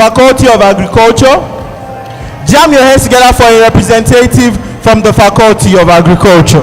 Faculty of Agriculture. Jam your hands together for a representative from the Faculty of Agriculture.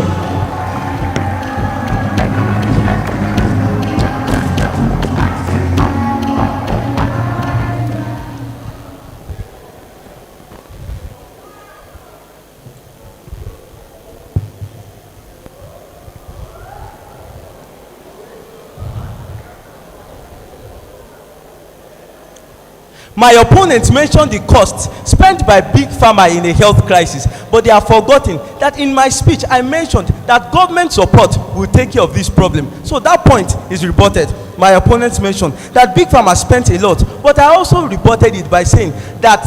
My opponents mentioned the cost spent by big pharma in a health crisis, but they have forgotten that in my speech I mentioned that government support will take care of this problem. So that point is rebutted. My opponents mentioned that big pharma spent a lot, but I also rebutted it by saying that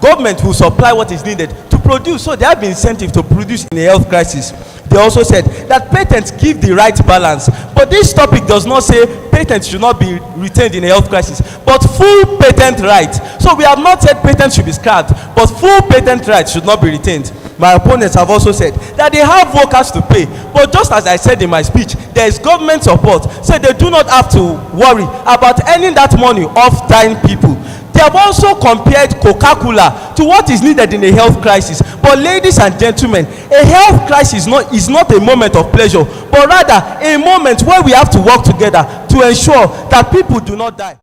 government will supply what is needed to produce, so there have been incentive to produce in a health crisis. They also said that patents give the right balance, but this topic does not say patents should not be retained in a health crisis, but full patent rights. So we have not said patents should be scrapped, but full patent rights should not be retained. My opponents have also said that they have workers to pay, but just as I said in my speech, there is government support, so they do not have to worry about earning that money off dying people. They have also compared Coca-Cola to what is needed in a health crisis. But ladies and gentlemen, a health crisis is not a moment of pleasure, but rather a moment where we have to work together to ensure that people do not die.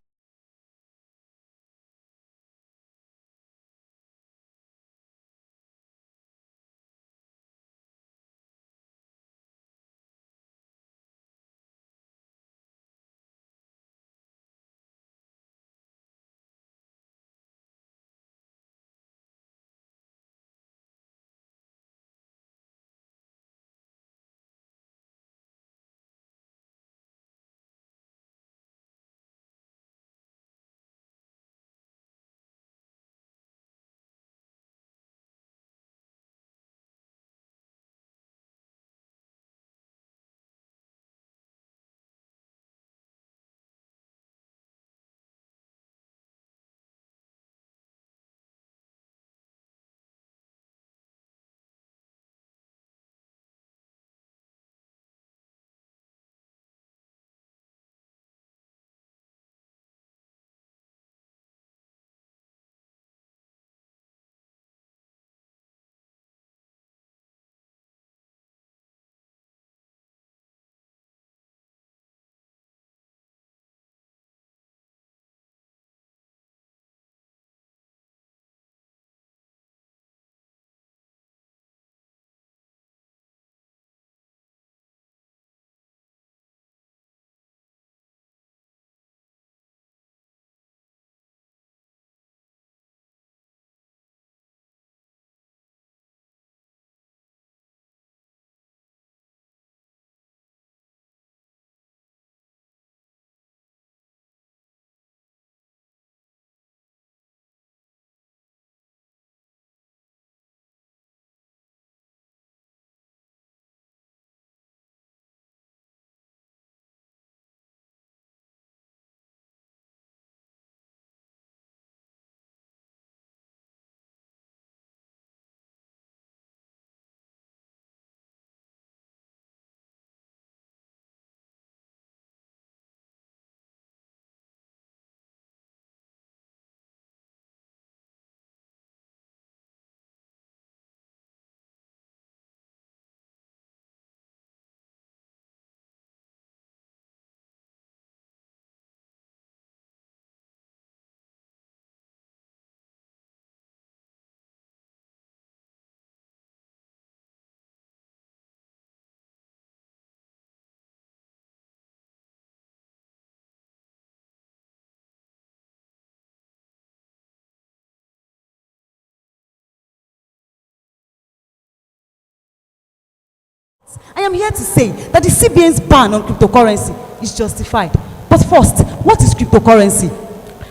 I am here to say that the CBN's ban on cryptocurrency is justified. But first, what is cryptocurrency?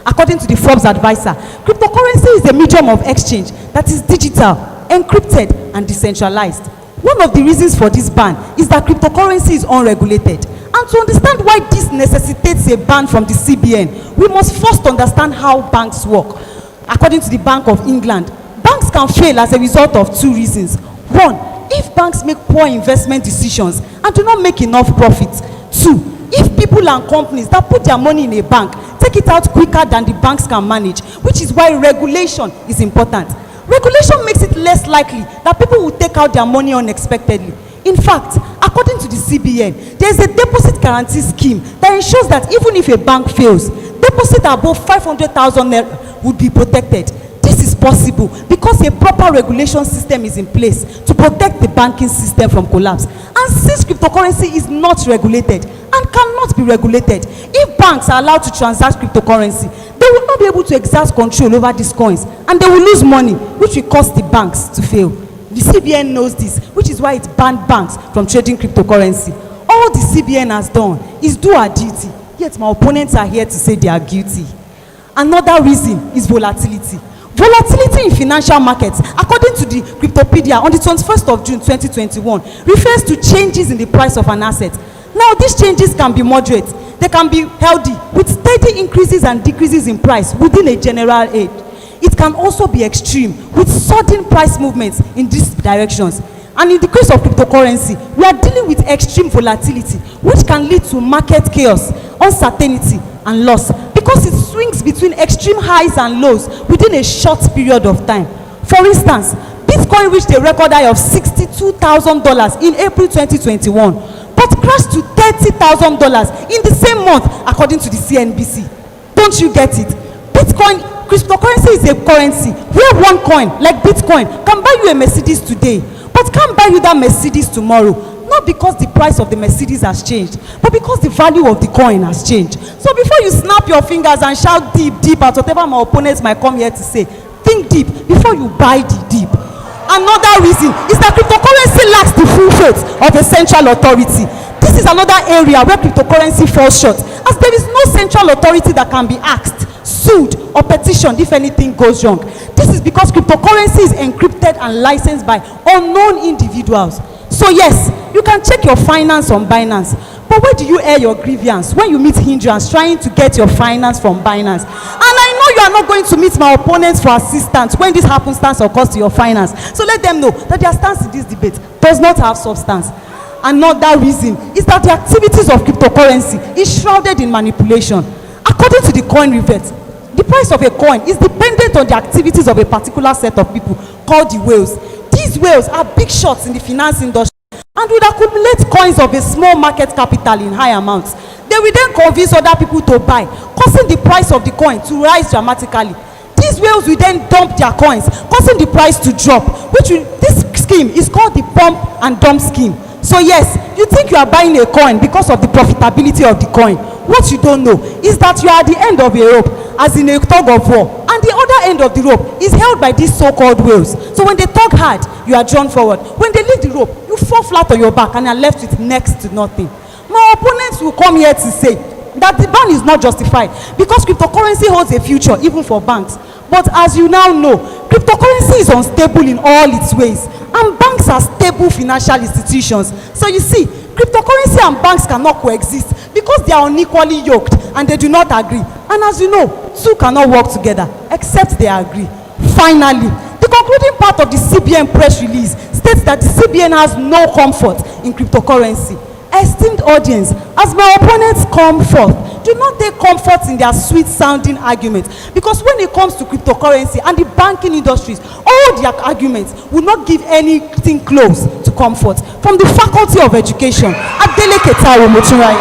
According to the Forbes advisor, cryptocurrency is a medium of exchange that is digital, encrypted, and decentralized. One of the reasons for this ban is that cryptocurrency is unregulated. And to understand why this necessitates a ban from the CBN, we must first understand how banks work. According to the Bank of England, banks can fail as a result of two reasons. One, if banks make poor investment decisions and do not make enough profits. Two, if people people and companies that put their money in a bank take it out quicker than the banks can manage, which is why regulation is important. Regulation makes it less likely that people will take out their money unexpectedly. In fact, according to the CBN, there is a deposit guarantee scheme that ensures that even if a bank fails, deposit above 500,000 naira would be protected. This is possible because a proper regulation system is in place to protect the banking system from collapse. And since cryptocurrency is not regulated and cannot be regulated, if banks are allowed to transact cryptocurrency, they will not be able to exert control over these coins, and they will lose money, which will cause the banks to fail. The CBN knows this, which is why it banned banks from trading cryptocurrency. All the CBN has done is do our duty, yet my opponents are here to say they are guilty. Another reason is volatility. Volatility in financial markets, according to the Cryptopedia on the 21st of June 2021, refers to changes in the price of an asset. Now, these changes can be moderate. They can be healthy, with steady increases and decreases in price within a general range. It can also be extreme, with sudden price movements in these directions. And in the case of cryptocurrency, we are dealing with extreme volatility, which can lead to market chaos, uncertainty, and loss, because it swings between extreme highs and lows within a short period of time. For instance, Bitcoin reached a record high of $62,000 in April 2021, but crashed to $30,000 in the same month, according to the CNBC. Don't you get it? Cryptocurrency is a currency where one coin, like Bitcoin, can buy you a Mercedes today, but can't buy you that Mercedes tomorrow. Not because the price of the Mercedes has changed, but because the value of the coin has changed. So before you snap your fingers and shout deep, deep at whatever my opponents might come here to say, think deep before you buy the deep. Another reason is that cryptocurrency lacks the full faith of a central authority. This is another area where cryptocurrency falls short, as there is no central authority that can be asked, sued, or petitioned if anything goes wrong. This is because cryptocurrency is encrypted and licensed by unknown individuals. So yes, you can check your finance on Binance, but where do you air your grievance when you meet hindrance trying to get your finance from Binance? And I know you are not going to meet my opponents for assistance when this happenstance occurs to your finance. So let them know that their stance in this debate does not have substance. Another reason is that the activities of cryptocurrency is shrouded in manipulation. According to the coin revert, the price of a coin is dependent on the activities of a particular set of people called the whales. These whales are big shots in the finance industry and would accumulate coins of a small market capital in high amounts. They will then convince other people to buy, causing the price of the coin to rise dramatically. These whales will then dump their coins, causing the price to drop, this scheme is called the pump and dump scheme. So yes, you think you are buying a coin because of the profitability of the coin. What you don't know is that you are at the end of a rope, as in a tug of war, and the other end of the rope is held by these so-called whales. So when they tug hard, you are drawn forward. When they leave the rope, you fall flat on your back and are left with next to nothing. My opponents will come here to say that the ban is not justified because cryptocurrency holds a future even for banks. But as you now know, cryptocurrency is unstable in all its ways, and banks are stable financial institutions. So you see, cryptocurrency and banks cannot coexist because they are unequally yoked and they do not agree. And as you know, two cannot work together except they agree. Finally, the concluding part of the CBN press release states that the CBN has no comfort in cryptocurrency. Esteemed audience, as my opponents come forth, do not take comfort in their sweet-sounding arguments, because when it comes to cryptocurrency and the banking industries, all their arguments will not give anything close to comfort. From the Faculty of Education, Adele Ketawo Motunrayo.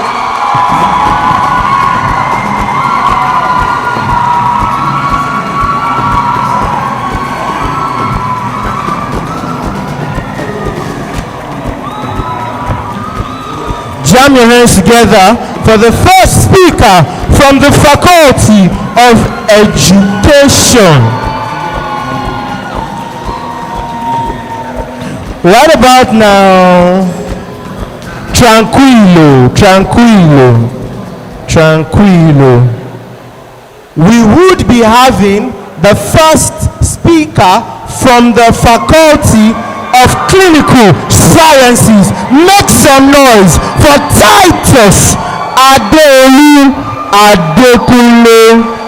Jam your hands together for the first speaker from the Faculty of Education. Right about now, tranquilo. We would be having the first speaker from the Faculty of Clinical Sciences. Make some noise for Titus Adeolu Adekunle.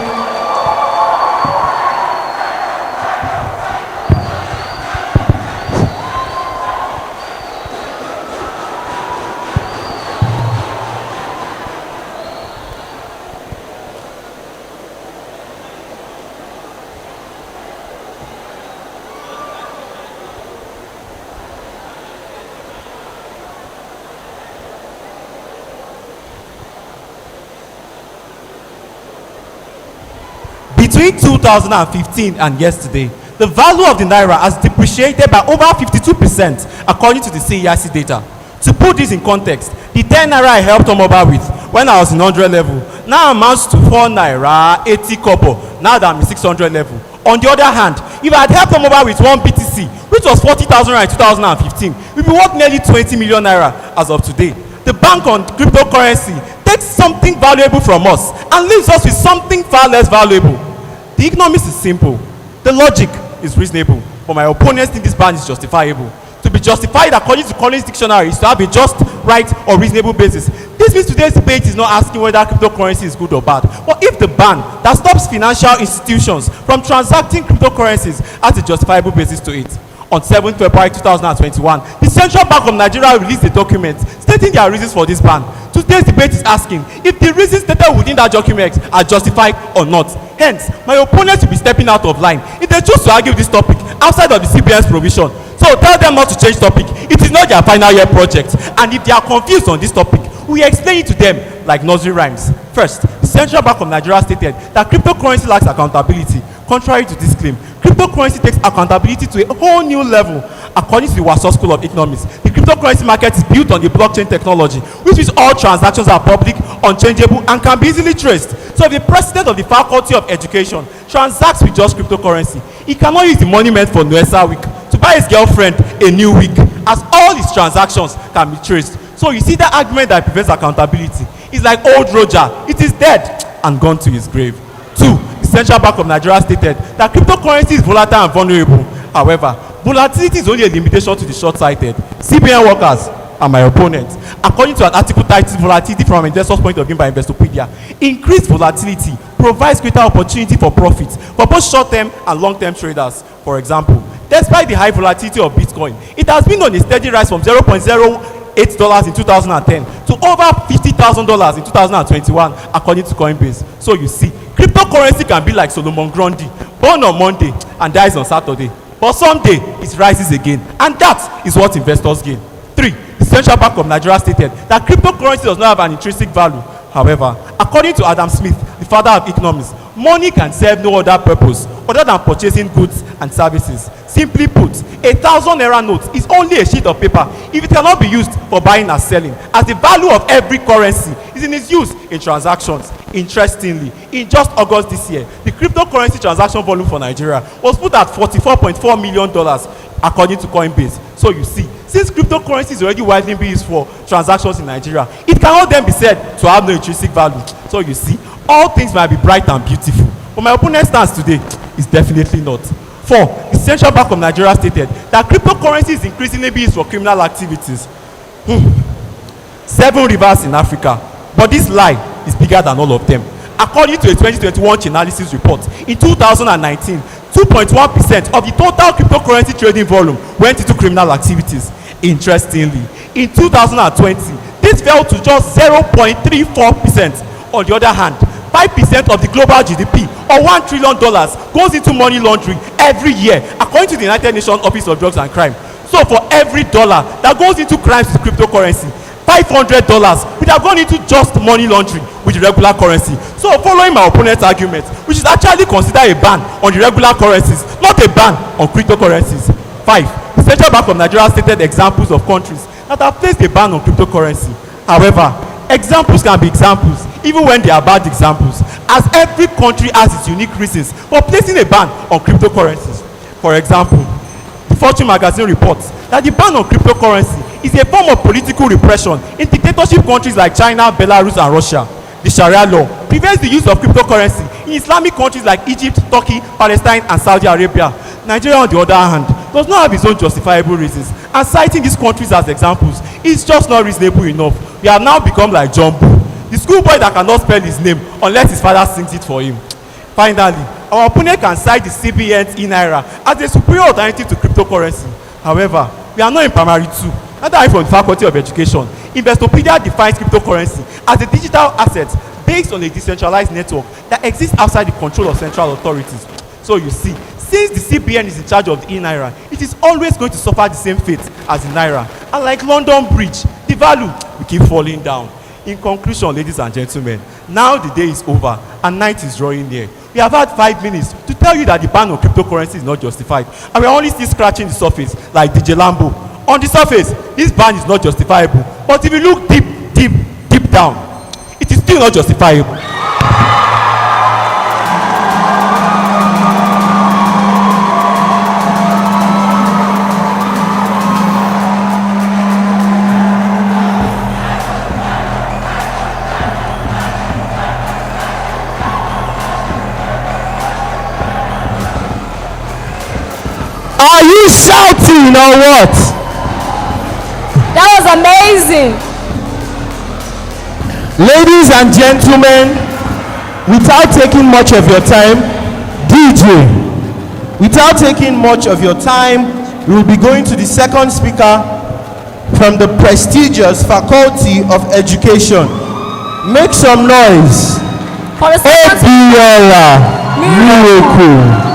Between 2015 and yesterday, the value of the naira has depreciated by over 52% according to the CERC data. To put this in context, the 10 naira I helped Omoba with when I was in 100 level now amounts to 4 naira 80 kobo now that I'm in 600 level. On the other hand, if I had helped Omoba with 1 BTC, which was 40,000 naira in 2015, we'd be worth nearly 20 million naira as of today. The bank on cryptocurrency takes something valuable from us and leaves us with something far less valuable. The economics is simple. The logic is reasonable, but my opponents think this ban is justifiable. To be justified according to Collins Dictionary is to have a just, right, or reasonable basis. This means today's debate is not asking whether cryptocurrency is good or bad, but if the ban that stops financial institutions from transacting cryptocurrencies has a justifiable basis to it. On 7 February 2021, the Central Bank of Nigeria released a document stating their reasons for this ban. Today's debate is asking if the reasons stated within that document are justified or not. Hence, my opponents will be stepping out of line if they choose to argue this topic outside of the CBN's provision. So tell them not to change topic. It is not their final year project. And if they are confused on this topic, we explain it to them like nursery rhymes. First, the Central Bank of Nigeria stated that cryptocurrency lacks accountability. Contrary to this claim, cryptocurrency takes accountability to a whole new level. According to the Warsaw School of Economics, the cryptocurrency market is built on the blockchain technology, which means all transactions are public, unchangeable, and can be easily traced. So if the president of the Faculty of Education transacts with just cryptocurrency, he cannot use the money meant for Nuesa week to buy his girlfriend a new wig, as all his transactions can be traced. So you see that argument that prevents accountability is like old Roger. It is dead and gone to his grave. 2. The Central Bank of Nigeria stated that cryptocurrency is volatile and vulnerable. However, volatility is only a limitation to the short-sighted. CBN workers are my opponents. According to an article titled Volatility from an Investor's Point of View by Investopedia, increased volatility provides greater opportunity for profits for both short-term and long-term traders. For example, despite the high volatility of Bitcoin, it has been on a steady rise from $0.08 in 2010 to over $50,000 in 2021, according to Coinbase. So you see, cryptocurrency can be like Solomon Grundy, born on Monday and dies on Saturday. But someday it rises again, and that is what investors gain. 3. The Central Bank of Nigeria stated that cryptocurrency does not have an intrinsic value. However, according to Adam Smith, the father of economics, money can serve no other purpose other than purchasing goods and services. Simply put, 1,000 naira note is only a sheet of paper if it cannot be used for buying and selling, as the value of every currency is in its use in transactions. Interestingly, in just August this year, the cryptocurrency transaction volume for Nigeria was put at $44.4 million according to Coinbase. So you see, since cryptocurrency is already widely being used for transactions in Nigeria, it cannot then be said to have no intrinsic value. So you see, all things might be bright and beautiful, but my opponent's stance today is definitely not. 4. The Central Bank of Nigeria stated that cryptocurrency is increasingly being used for criminal activities. 7 rivers in Africa, but this lie is bigger than all of them. According to a 2021 Chainalysis report, in 2019, 2.1% of the total cryptocurrency trading volume went into criminal activities. Interestingly, in 2020, this fell to just 0.34%. On the other hand, 5% of the global GDP, or $1 trillion, goes into money laundering every year, according to the United Nations Office of Drugs and Crime. So for every dollar that goes into crimes with cryptocurrency, $500 would have gone into just money laundering with the regular currency. So following my opponent's argument, which is actually considered a ban on the regular currencies, not a ban on cryptocurrencies. 5. The Central Bank of Nigeria stated examples of countries that have placed a ban on cryptocurrency. However, examples can be examples even when they are bad examples, as every country has its unique reasons for placing a ban on cryptocurrencies. For example, the Fortune magazine reports that the ban on cryptocurrency is a form of political repression in dictatorship countries like China, Belarus, and Russia. The Sharia law prevents the use of cryptocurrency in Islamic countries like Egypt, Turkey, Palestine, and Saudi Arabia. Nigeria, on the other hand, does not have its own justifiable reasons, and citing these countries as examples is just not reasonable enough. We have now become like John Bull, the schoolboy that cannot spell his name unless his father sings it for him. Finally, our opponent can cite the CBN's e-naira as a superior alternative to cryptocurrency. However, we are not in primary 2. Neither are we from the Faculty of Education. Investopedia defines cryptocurrency as a digital asset based on a decentralized network that exists outside the control of central authorities. So you see, since the CBN is in charge of the e-naira, it is always going to suffer the same fate as the naira. And like London Bridge, the value will keep falling down. In conclusion, ladies and gentlemen, now the day is over and night is drawing near. We have had 5 minutes to tell you that the ban on cryptocurrency is not justified, and we are only still scratching the surface like DJ Lambo. On the surface, this ban is not justifiable, but if you look deep down, it is still not justifiable. Are you shouting or what? That was amazing. Ladies and gentlemen, without taking much of your time, DJ, without taking much of your time, we will be going to the second speaker from the prestigious Faculty of Education. Make some noise. For the second Obiola Miracle.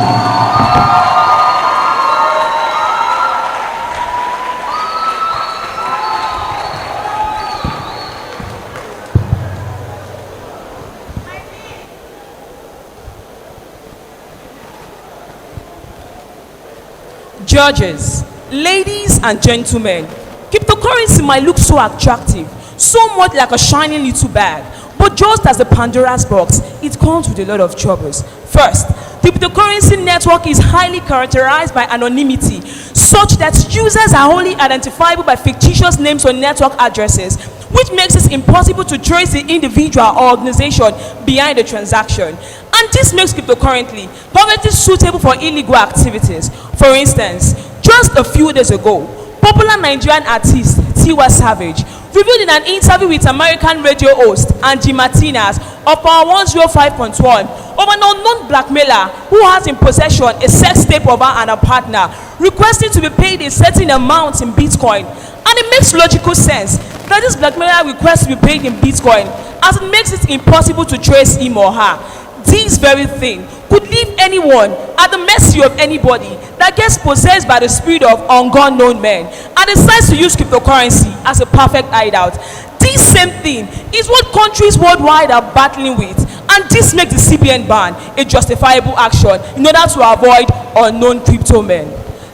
Judges, ladies and gentlemen, cryptocurrency might look so attractive, so much like a shiny little bag, but just as the Pandora's box, it comes with a lot of troubles. First, the cryptocurrency network is highly characterized by anonymity, such that users are only identifiable by fictitious names or network addresses, which makes it impossible to trace the individual or organization behind the transaction. And this makes cryptocurrency perfectly suitable for illegal activities. For instance, just a few days ago, popular Nigerian artist Tiwa Savage revealed in an interview with American radio host Angie Martinez of Power 105.1 of an unknown blackmailer who has in possession a sex tape of her and her partner, requesting to be paid a certain amount in Bitcoin. And it makes logical sense that this blackmailer requests to be paid in Bitcoin, as it makes it impossible to trace him or her. This very thing could leave anyone at the mercy of anybody that gets possessed by the spirit of unknown men and decides to use cryptocurrency as a perfect hideout. This same thing is what countries worldwide are battling with, and this makes the CBN ban a justifiable action in order to avoid unknown crypto men.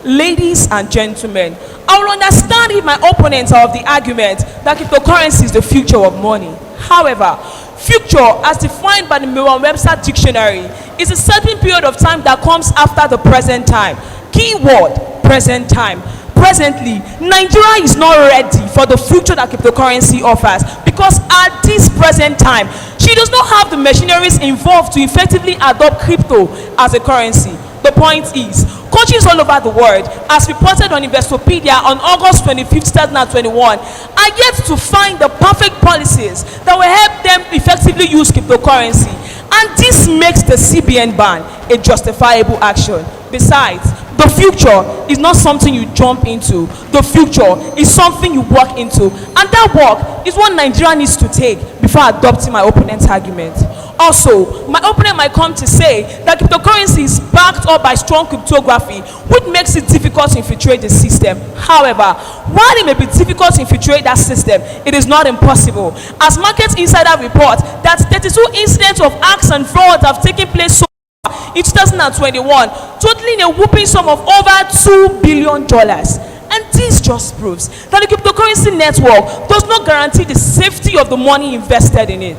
Ladies and gentlemen, I will understand if my opponents are of the argument that cryptocurrency is the future of money. However, future, as defined by the Merriam-Webster dictionary, is a certain period of time that comes after the present time. Keyword, present time. Presently, Nigeria is not ready for the future that cryptocurrency offers, because at this present time, she does not have the machineries involved to effectively adopt crypto as a currency. The point is, countries all over the world, as reported on Investopedia on August 25th, 2021, are yet to find the perfect policies that will help them effectively use cryptocurrency. And this makes the CBN ban a justifiable action. Besides, the future is not something you jump into. The future is something you walk into. And that walk is what Nigeria needs to take before adopting my opponent's argument. Also, my opponent might come to say that cryptocurrency is backed up by strong cryptography, which makes it difficult to infiltrate the system. However, while it may be difficult to infiltrate that system, it is not impossible. As Market Insider reports that 32 incidents of hacks and frauds have taken place so far in 2021, totaling a whopping sum of over $2 billion. And this just proves that the cryptocurrency network does not guarantee the safety of the money invested in it.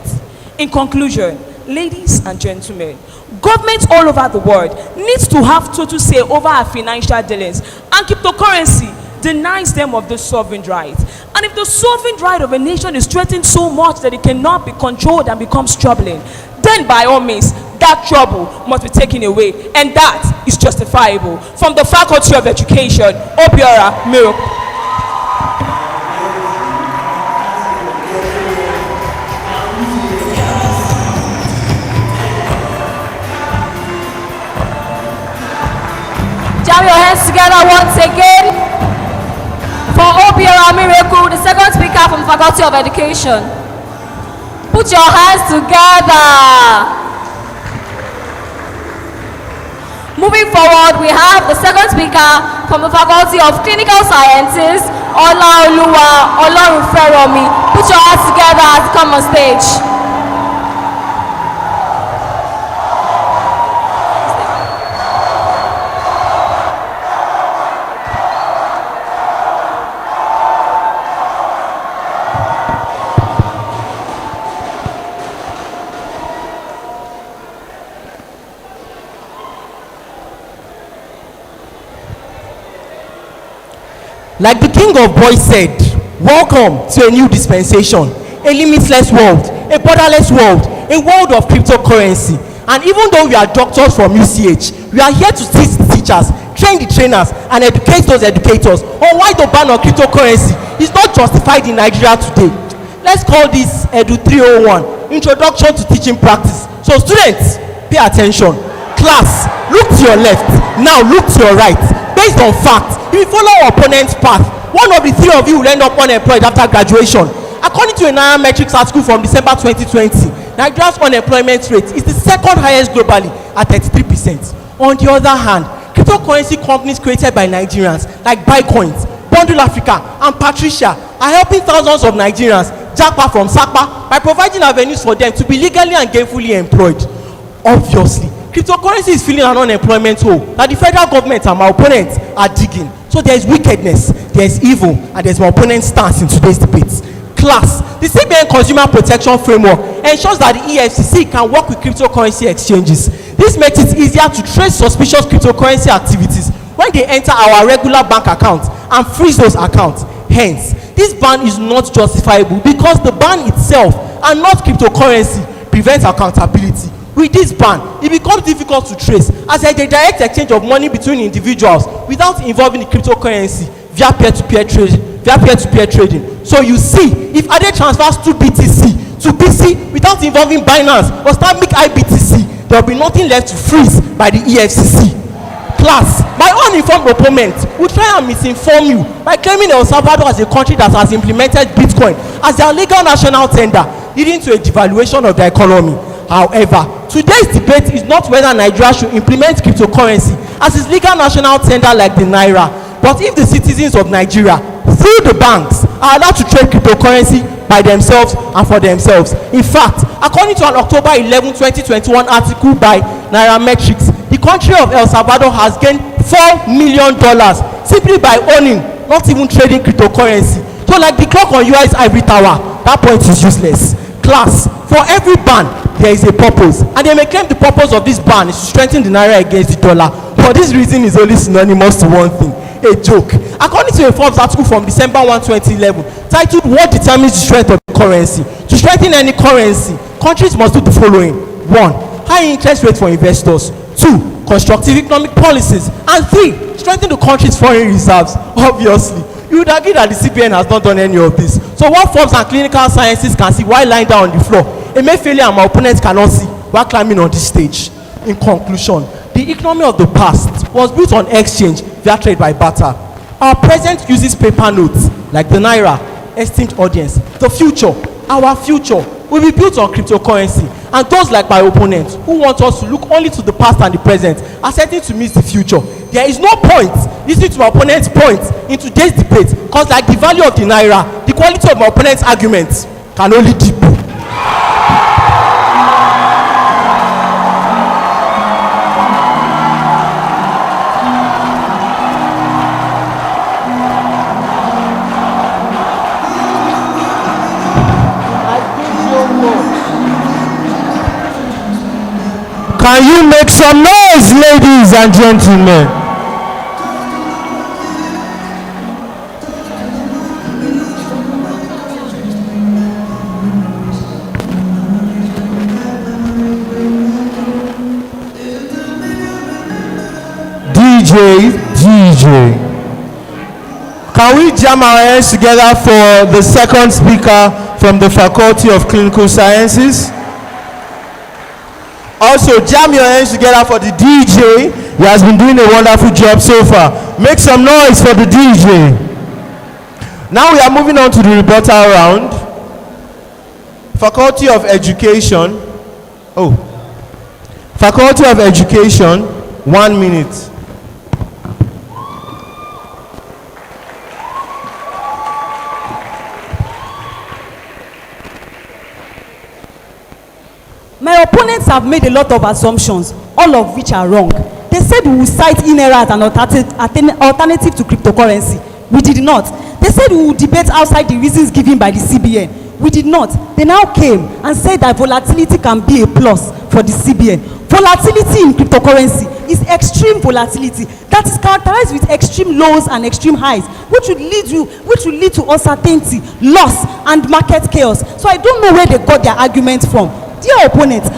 In conclusion, ladies and gentlemen, governments all over the world needs to have total say over our financial dealings, and cryptocurrency denies them of this sovereign right. And if the sovereign right of a nation is threatened so much that it cannot be controlled and becomes troubling, then by all means, that trouble must be taken away, and that is justifiable. From the Faculty of Education, Obiora Miracle. Jam your hands together once again for Obiora Miracle, the second speaker from Faculty of Education. Put your hands together. Moving forward, we have the second speaker from the Faculty of Clinical Sciences, Olaoluwa Olorunferomi. Put your hands together as you come on stage. Like the King of Boys said, welcome to a new dispensation, a limitless world, a borderless world, a world of cryptocurrency. And even though we are doctors from UCH, we are here to teach the teachers, train the trainers, and educate those educators on why the ban on cryptocurrency is not justified in Nigeria today. Let's call this Edu 301, Introduction to Teaching Practice. So students, pay attention. Class, look to your left. Now look to your right. Based on fact, if you follow our opponent's path, one of the three of you will end up unemployed after graduation. According to a nairametrics article from December 2020, Nigeria's unemployment rate is the second highest globally at 33%. On the other hand, cryptocurrency companies created by Nigerians like Bitcoins, Bundle Africa, and Patricia are helping thousands of Nigerians jackpot from SACPA by providing avenues for them to be legally and gainfully employed. Obviously, cryptocurrency is filling an unemployment hole that the federal government and my opponents are digging. So there is wickedness, there is evil, and there is my opponent's stance in today's debates. Class, the CBN Consumer Protection Framework ensures that the EFCC can work with cryptocurrency exchanges. This makes it easier to trace suspicious cryptocurrency activities when they enter our regular bank accounts and freeze those accounts. Hence, this ban is not justifiable because the ban itself and not cryptocurrency prevents accountability. With this ban, it becomes difficult to trace as a direct exchange of money between individuals without involving the cryptocurrency via peer-to-peer trading. So you see, if Ade transfers to BTC to BC without involving Binance or Stanbic IBTC, there will be nothing left to freeze by the EFCC. Class, my uninformed opponent will try and misinform you by claiming El Salvador as a country that has implemented Bitcoin as their legal national tender, leading to a devaluation of the economy. However, today's debate is not whether Nigeria should implement cryptocurrency as its legal national tender like the Naira, but if the citizens of Nigeria, through the banks, are allowed to trade cryptocurrency by themselves and for themselves. In fact, according to an October 11, 2021 article by nairametrics, the country of El Salvador has gained $4 million simply by owning, not even trading cryptocurrency. So like the clock on UI's ivory tower, that point is useless. Class, for every ban, there is a purpose, and they may claim the purpose of this ban is to strengthen the naira against the dollar, but this reason is only synonymous to one thing: a joke. According to a Forbes article from December 1, 2011, titled "What Determines the Strength of the Currency?" To strengthen any currency, countries must do the following: 1. High interest rates for investors; 2. Constructive economic policies; and 3. Strengthen the country's foreign reserves. Obviously, you would agree that the CBN has not done any of this. So what Forbes and clinical sciences can see while lying down on the floor, Emefiele and my opponents cannot see while climbing on this stage. In conclusion, the economy of the past was built on exchange via trade by barter. Our present uses paper notes like the Naira. Esteemed audience, the future, our future, will be built on cryptocurrency, and those like my opponents who want us to look only to the past and the present are certain to miss the future. There is no point listening to my opponent's points in today's debate, because like the value of the Naira, the quality of my opponent's arguments can only deepen. Can you make some noise, ladies and gentlemen? DJ. Can we jam our hands together for the second speaker from the Faculty of Clinical Sciences? Also, jam your hands together for the DJ. He has been doing a wonderful job so far. Make some noise for the DJ. Now we are moving on to the rebuttal round. Faculty of Education. Faculty of Education, 1 minute. My opponents have made a lot of assumptions, all of which are wrong. They said we will cite INERA as an alternative to cryptocurrency. We did not. They said we will debate outside the reasons given by the CBN. We did not. They now came and said that volatility can be a plus for the CBN. Volatility in cryptocurrency is extreme volatility that is characterized with extreme lows and extreme highs, which will lead to uncertainty, loss, and market chaos. So I don't know where they got their argument from. Dear opponents,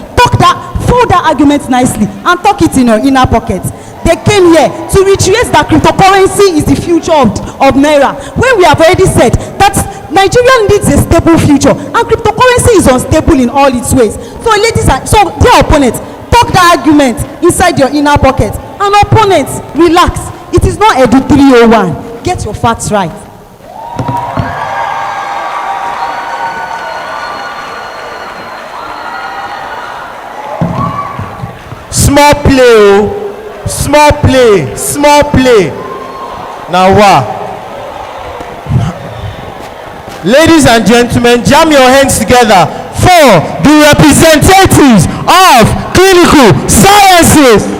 fold that argument nicely and talk it in your inner pocket. They came here to reiterate that cryptocurrency is the future of Naira, when we have already said that Nigeria needs a stable future and cryptocurrency is unstable in all its ways. So dear opponents, talk that argument inside your inner pocket. And opponents, relax. It is not Edu 301. Get your facts right. Small play, oh. Small play. Now what? Ladies and gentlemen, jam your hands together for the representatives of clinical sciences.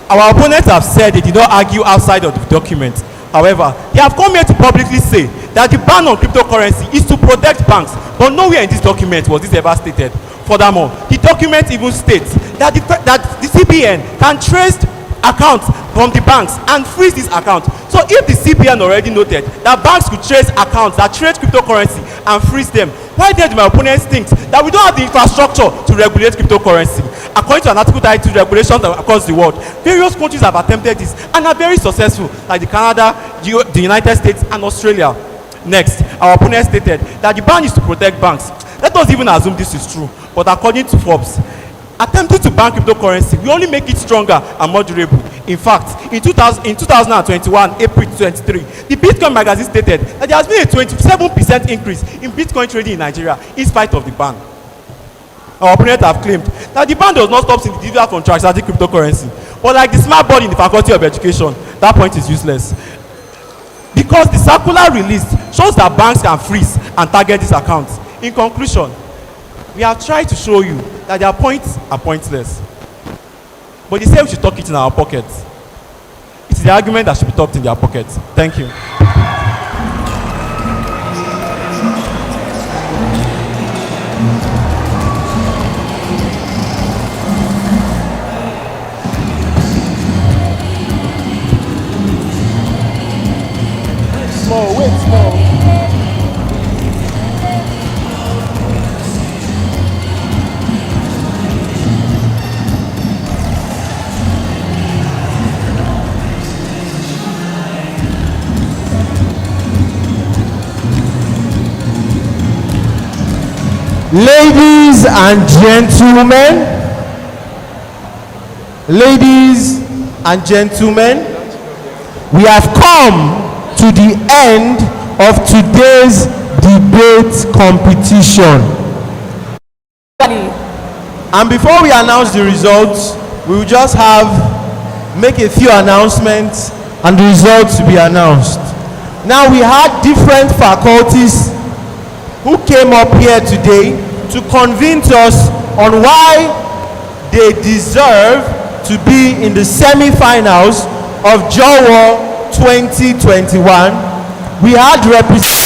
Our opponents have said they did not argue outside of the document. However, they have come here to publicly say that the ban on cryptocurrency is to protect banks, but nowhere in this document was this ever stated. Furthermore, the document even states that the CBN can trace accounts from the banks and freeze these accounts. So if the CBN already noted that banks could trace accounts that trade cryptocurrency and freeze them, why then do my opponents think that we don't have the infrastructure to regulate cryptocurrency? According to an article titled Regulations Across the World, various countries have attempted this and are very successful, like Canada, the United States, and Australia. Next, our opponents stated that the ban is to protect banks. Let us even assume this is true, but according to Forbes, attempting to ban cryptocurrency will only make it stronger and more durable. In fact, in 2021, April 23, the Bitcoin magazine stated that there has been a 27% increase in Bitcoin trading in Nigeria in spite of the ban. Our opponents have claimed that the ban does not stop individuals from transacting cryptocurrency. But like the smart board in the Faculty of Education, that point is useless. Because the circular released shows that banks can freeze and target these accounts. In conclusion, we have tried to show you that their points are pointless. But they say we should talk it in our pockets. It is the argument that should be talked in their pockets. Thank you. Wait small. Ladies and gentlemen, we have come to the end of today's debate competition. And before we announce the results, we will just make a few announcements and the results to be announced. Now, we had different faculties who came up here today to convince us on why they deserve to be in the semi-finals of JOWO 2021. We had representatives